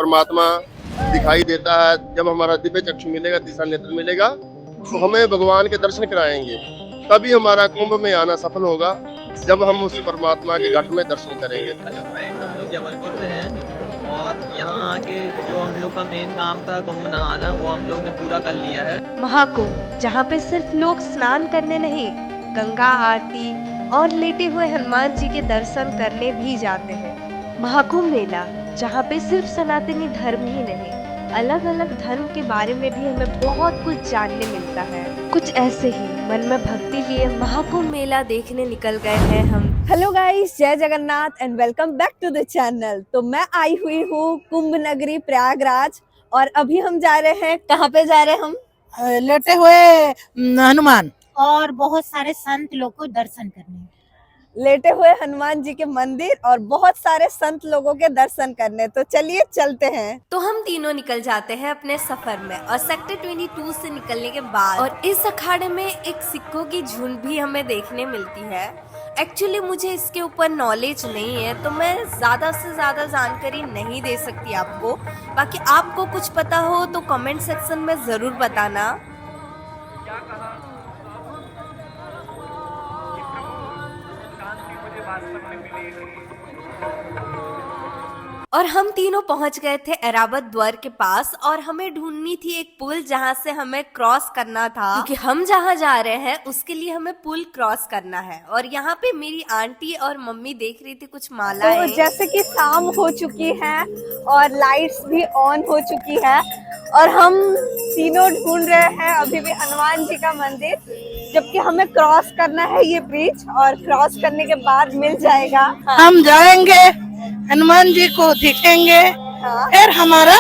परमात्मा दिखाई देता है। जब हमारा दिव्य चक्षु मिलेगा, दिशा नेत्र मिलेगा, तो हमें भगवान के दर्शन कराएंगे। तभी हमारा कुंभ में आना सफल होगा, जब हम उस परमात्मा के घाट में दर्शन करेंगे। हेलो फ्रेंड्स, हम लोग जबलपुर से हैं और यहाँ आके जो हम लोग का मेन काम था कुंभ नहाना, वो हम लोग ने पूरा कर लिया है। महाकुंभ, जहाँ पे सिर्फ लोग स्नान करने नहीं, गंगा आरती और लेटे हुए हनुमान जी के दर्शन करने भी जाते हैं। महाकुंभ मेला, जहाँ पे सिर्फ सनातनी धर्म ही नहीं, अलग अलग धर्म के बारे में भी हमें बहुत कुछ जानने मिलता है। कुछ ऐसे ही मन में भक्ति लिए महाकुंभ मेला देखने निकल गए हैं हम। हेलो गाइस, जय Jagannath and welcome back to the channel. तो मैं आई हुई हूँ कुंभ नगरी प्रयागराज और अभी हम जा रहे हैं, कहाँ पे जा रहे हैं हम? लेटे हुए हनुमान और बहुत सारे संत लोग को दर्शन करने। लेटे हुए हनुमान जी के मंदिर और बहुत सारे संत लोगों के दर्शन करने। तो चलिए चलते हैं। तो हम तीनों निकल जाते हैं अपने सफर में और सेक्टर 22 से निकलने के बाद और इस अखाड़े में एक सिक्कों की झुंड भी हमें देखने मिलती है। एक्चुअली मुझे इसके ऊपर नॉलेज नहीं है, तो मैं ज्यादा से ज्यादा जानकारी नहीं दे सकती आपको। बाकी आपको कुछ पता हो तो कमेंट सेक्शन में जरूर बताना। और हम तीनों पहुंच गए थे ऐरावत द्वार के पास और हमें ढूंढनी थी एक पुल जहां से हमें क्रॉस करना था, क्योंकि हम जहां जा रहे हैं उसके लिए हमें पुल क्रॉस करना है। और यहाँ पे मेरी आंटी और मम्मी देख रही थी कुछ मालाएं। तो जैसे कि शाम हो चुकी है और लाइट्स भी ऑन हो चुकी है और हम तीनों ढूंढ रहे हैं अभी भी हनुमान जी का मंदिर, जबकि हमें क्रॉस करना है ये ब्रिज और क्रॉस करने के बाद मिल जाएगा। हम जाएंगे, हनुमान जी को दिखेंगे, फिर हमारा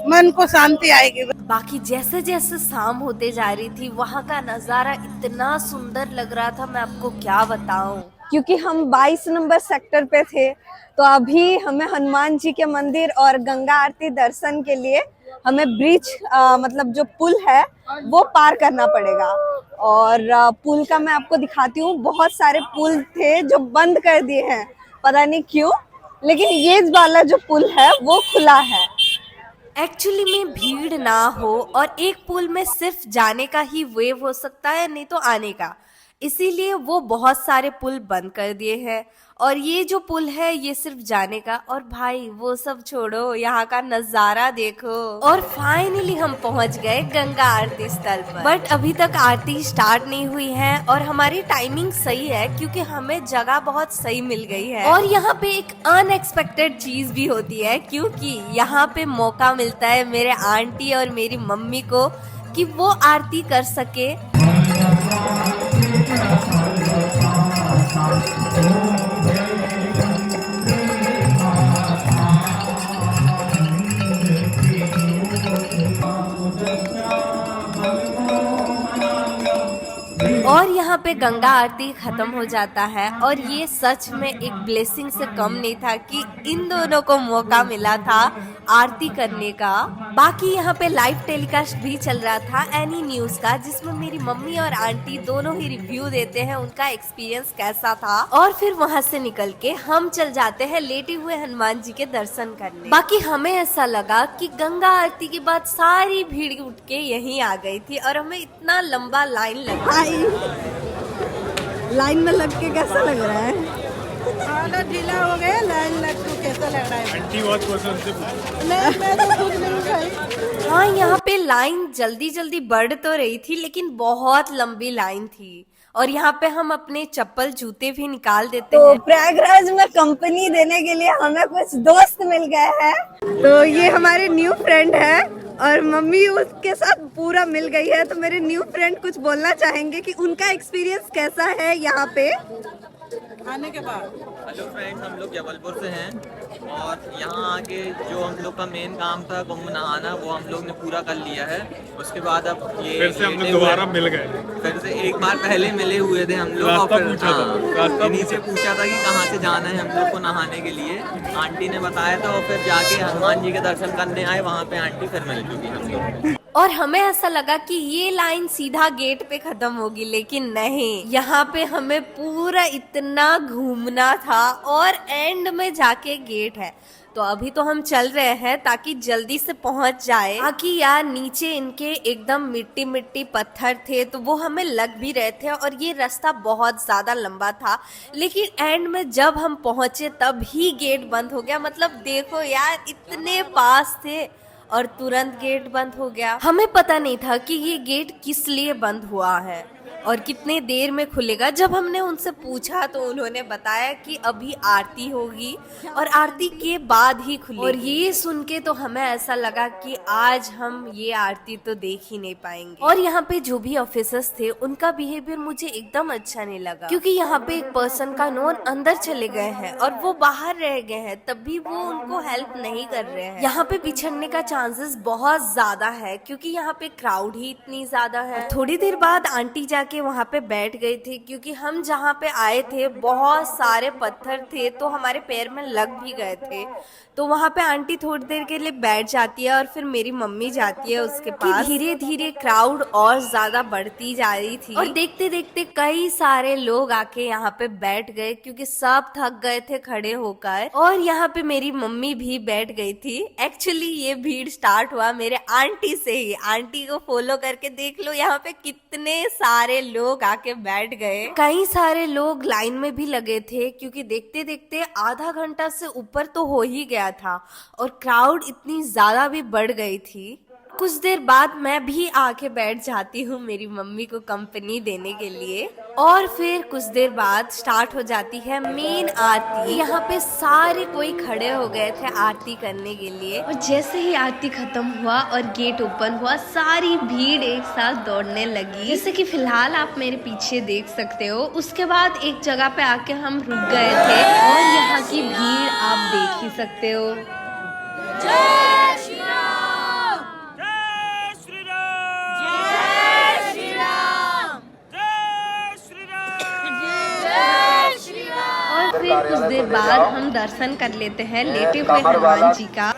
मन को शांति आएगी। बाकी जैसे जैसे शाम होते जा रही थी वहाँ का नजारा इतना सुंदर लग रहा था, मैं आपको क्या बताऊं। क्योंकि हम 22 नंबर सेक्टर पे थे, तो अभी हमें हनुमान जी के मंदिर और गंगा आरती दर्शन के लिए हमें ब्रिज मतलब जो पुल है वो पार करना पड़ेगा। और पुल का मैं आपको दिखाती हूँ। बहुत सारे पुल थे जो बंद कर दिए हैं, पता नहीं क्यों, लेकिन ये वाला जो पुल है वो खुला है। एक्चुअली में भीड़ ना हो और एक पुल में सिर्फ जाने का ही वेव हो सकता है, नहीं तो आने का, इसीलिए वो बहुत सारे पुल बंद कर दिए हैं। और ये जो पुल है ये सिर्फ जाने का। और भाई वो सब छोड़ो, यहाँ का नजारा देखो। और फाइनली हम पहुँच गए गंगा आरती स्थल पर। बट अभी तक आरती स्टार्ट नहीं हुई है और हमारी टाइमिंग सही है क्योंकि हमें जगह बहुत सही मिल गई है। और यहाँ पे एक अनएक्सपेक्टेड चीज भी होती है, क्योंकि यहाँ पे मौका मिलता है मेरे आंटी और मेरी मम्मी को कि वो आरती कर सके। और यहाँ पे गंगा आरती खत्म हो जाता है और ये सच में एक ब्लेसिंग से कम नहीं था कि इन दोनों को मौका मिला था आरती करने का। बाकी यहाँ पे लाइव टेलीकास्ट भी चल रहा था एनी न्यूज का, जिसमें मेरी मम्मी और आंटी दोनों ही रिव्यू देते हैं उनका एक्सपीरियंस कैसा था। और फिर वहाँ से निकल के हम चल जाते हैं लेटे हुए हनुमान जी के दर्शन करने। बाकी हमें ऐसा लगा कि गंगा आरती के बाद सारी भीड़ उठ के यहीं आ गई थी और हमें इतना लंबा लाइन लगा। लाइन में लग के कैसा लग रहा है? ढीला हो गया, लाइन लग तो कैसा लग रहा है? आंटी बहुत पसंद से मैं तो खुद नहीं खाई। हाँ, यहाँ पे लाइन जल्दी जल्दी बढ़ तो रही थी लेकिन बहुत लंबी लाइन थी। और यहाँ पे हम अपने चप्पल जूते भी निकाल देते तो हैं। प्रयागराज में कंपनी देने के लिए हमें कुछ दोस्त मिल गए हैं। तो ये हमारे न्यू फ्रेंड है और मम्मी उसके साथ पूरा मिल गई है। तो मेरे न्यू फ्रेंड कुछ बोलना चाहेंगे कि उनका एक्सपीरियंस कैसा है यहाँ पे आने के बाद। हेलो फ्रेंड्स, हम लोग जबलपुर से हैं और यहाँ आके जो हम लोग का मेन काम था कुंभ नहाना, वो हम लोग ने पूरा कर लिया है। उसके बाद अब ये फिर से हम लोग दोबारा मिल गए। फिर से एक बार पहले मिले हुए थे हम लोग और फिर इन्हीं से पूछा था कि कहाँ से जाना है हम लोग को नहाने के लिए। आंटी ने बताया था और फिर जाके हनुमान जी के दर्शन करने आए, वहाँ पे आंटी फिर मिल चुकी हम लोग। और हमें ऐसा लगा कि ये लाइन सीधा गेट पे खत्म होगी, लेकिन नहीं, यहाँ पे हमें पूरा इतना घूमना था और एंड में जाके गेट है। तो अभी तो हम चल रहे हैं ताकि जल्दी से पहुंच जाए, ताकि यार नीचे इनके एकदम मिट्टी मिट्टी पत्थर थे तो वो हमें लग भी रहे थे और ये रास्ता बहुत ज्यादा लंबा था। लेकिन एंड में जब हम पहुंचे तब ही गेट बंद हो गया। मतलब देखो यार, इतने पास थे और तुरंत गेट बंद हो गया। हमें पता नहीं था कि ये गेट किस लिए बंद हुआ है और कितने देर में खुलेगा। जब हमने उनसे पूछा तो उन्होंने बताया कि अभी आरती होगी और आरती के बाद ही खुलेगी। और ये सुन के तो हमें ऐसा लगा कि आज हम ये आरती तो देख ही नहीं पाएंगे। और यहाँ पे जो भी ऑफिसर्स थे उनका बिहेवियर मुझे एकदम अच्छा नहीं लगा, क्योंकि यहाँ पे एक पर्सन का नोन अंदर चले गए हैं और वो बाहर रह गए हैं, तब भी वो उनको हेल्प नहीं कर रहे हैं। यहाँ पे बिछड़ने का चांसेस बहुत ज्यादा है क्योंकि यहाँ पे क्राउड ही इतनी ज्यादा है। थोड़ी देर बाद आंटी जाके वहाँ पे बैठ गई थी, क्योंकि हम जहाँ पे आए थे बहुत सारे पत्थर थे तो हमारे पैर में लग भी गए थे। तो वहाँ पे आंटी थोड़ी देर के लिए बैठ जाती है और फिर मेरी मम्मी जाती है उसके पास। धीरे धीरे क्राउड और ज्यादा बढ़ती जा रही थी और देखते देखते कई सारे लोग आके यहाँ पे बैठ गए, क्योंकि सब थक गए थे खड़े होकर। और यहाँ पे मेरी मम्मी भी बैठ गई थी। एक्चुअली ये भीड़ स्टार्ट हुआ मेरे आंटी से ही। आंटी को फॉलो करके देख लो यहाँ पे कितने सारे लोग आके बैठ गए। कई सारे लोग लाइन में भी लगे थे, क्योंकि देखते देखते आधा घंटा से ऊपर तो हो ही गया था और क्राउड इतनी ज्यादा भी बढ़ गई थी। कुछ देर बाद मैं भी आके बैठ जाती हूँ मेरी मम्मी को कंपनी देने के लिए। और फिर कुछ देर बाद स्टार्ट हो जाती है मेन आरती। यहाँ पे सारे कोई खड़े हो गए थे आरती करने के लिए। और जैसे ही आरती खत्म हुआ और गेट ओपन हुआ, सारी भीड़ एक साथ दौड़ने लगी, जैसे कि फिलहाल आप मेरे पीछे देख सकते हो। उसके बाद एक जगह पे आके हम रुक गए थे और यहाँ की भीड़ आप देख ही सकते हो। जय श्री राम। और फिर कुछ देर बाद हम दर्शन कर लेते हैं लेटे हुए हनुमान जी का।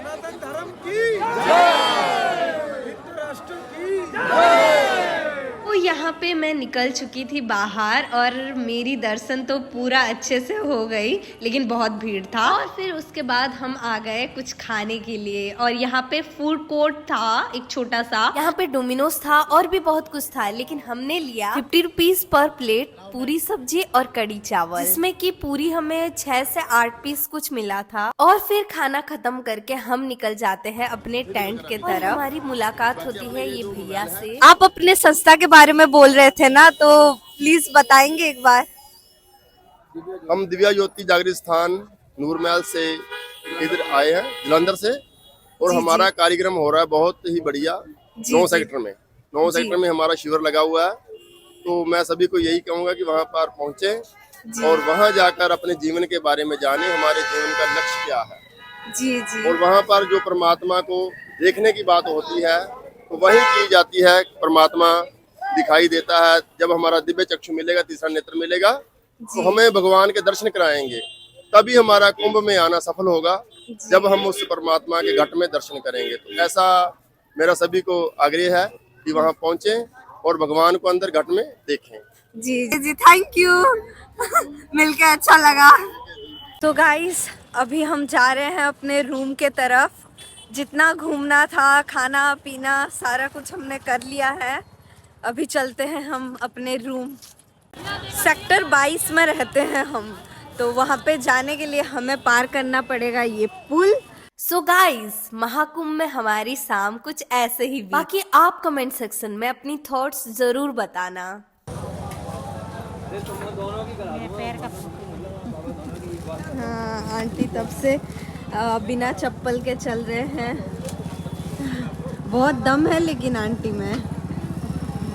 तो यहाँ पे मैं निकल चुकी थी बाहर और मेरी दर्शन तो पूरा अच्छे से हो गई, लेकिन बहुत भीड़ था। और फिर उसके बाद हम आ गए कुछ खाने के लिए और यहाँ पे फूड कोर्ट था एक छोटा सा। यहाँ पे डोमिनोज था और भी बहुत कुछ था, लेकिन हमने लिया 50 रुपीज पर प्लेट पूरी सब्जी और कड़ी चावल, जिसमें कि पूरी हमें 6 से 8 पीस कुछ मिला था। और फिर खाना खत्म करके हम निकल जाते हैं अपने टेंट के तरफ। हमारी मुलाकात होती है ये भैया से। आप अपने संस्था के बारे में बोल रहे थे ना, तो प्लीज बताएंगे एक बार। हम दिव्या ज्योति जागृत स्थान नूरमहल से इधर आए हैं, जलंधर से। और हमारा कार्यक्रम हो रहा है बहुत ही बढ़िया। 9 सेक्टर में 9 सेक्टर में हमारा शिविर लगा हुआ है। तो मैं सभी को यही कहूंगा कि वहां पर पहुंचे और वहां जाकर अपने जीवन के बारे में जाने, हमारे जीवन का लक्ष्य क्या है। जी जी। और वहां पर जो परमात्मा को देखने की बात होती है तो वही की जाती है। परमात्मा दिखाई देता है। जब हमारा दिव्य चक्षु मिलेगा, तीसरा नेत्र मिलेगा, तो हमें भगवान के दर्शन कराएंगे। तभी हमारा कुंभ में आना सफल होगा, जब हम उस परमात्मा के घट में दर्शन करेंगे। तो ऐसा मेरा सभी को आग्रह है कि वहां पहुंचे और भगवान को अंदर घट में देखें। जी जी, थैंक यू। मिलके अच्छा लगा। तो गाइस, अभी हम जा रहे हैं अपने रूम के तरफ। जितना घूमना था, खाना पीना सारा कुछ हमने कर लिया है। अभी चलते हैं हम अपने रूम। सेक्टर 22 में रहते हैं हम, तो वहाँ पे जाने के लिए हमें पार करना पड़ेगा ये पुल। सो गाइस, महाकुंभ में हमारी शाम कुछ ऐसे ही। बाकी आप कमेंट सेक्शन में अपनी थॉट्स जरूर बताना। हाँ, आंटी तब से बिना चप्पल के चल रहे हैं। बहुत दम है लेकिन आंटी में।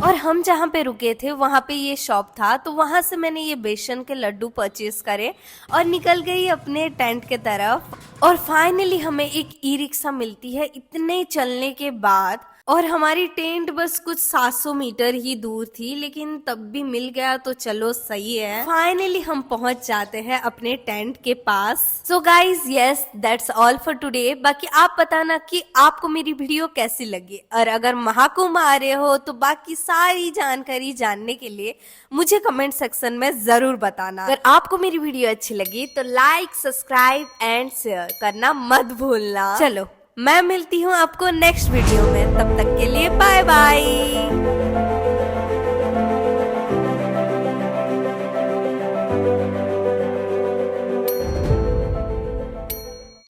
और हम जहाँ पे रुके थे वहाँ पे ये शॉप था, तो वहाँ से मैंने ये बेसन के लड्डू परचेज करे और निकल गई अपने टेंट के तरफ। और फाइनली हमें एक ई रिक्शा मिलती है इतने चलने के बाद। और हमारी टेंट बस कुछ 700 मीटर ही दूर थी, लेकिन तब भी मिल गया तो चलो सही है। फाइनली हम पहुंच जाते हैं अपने टेंट के पास। So guys yes that's all for today. बाकी आप बताना कि आपको मेरी वीडियो कैसी लगी, और अगर महाकुंभ आ रहे हो तो बाकी सारी जानकारी जानने के लिए मुझे कमेंट सेक्शन में जरूर बताना। अगर आपको मेरी वीडियो अच्छी लगी तो लाइक, सब्सक्राइब एंड शेयर करना मत भूलना। चलो मैं मिलती हूँ आपको नेक्स्ट वीडियो में, तब तक के लिए बाय बाय।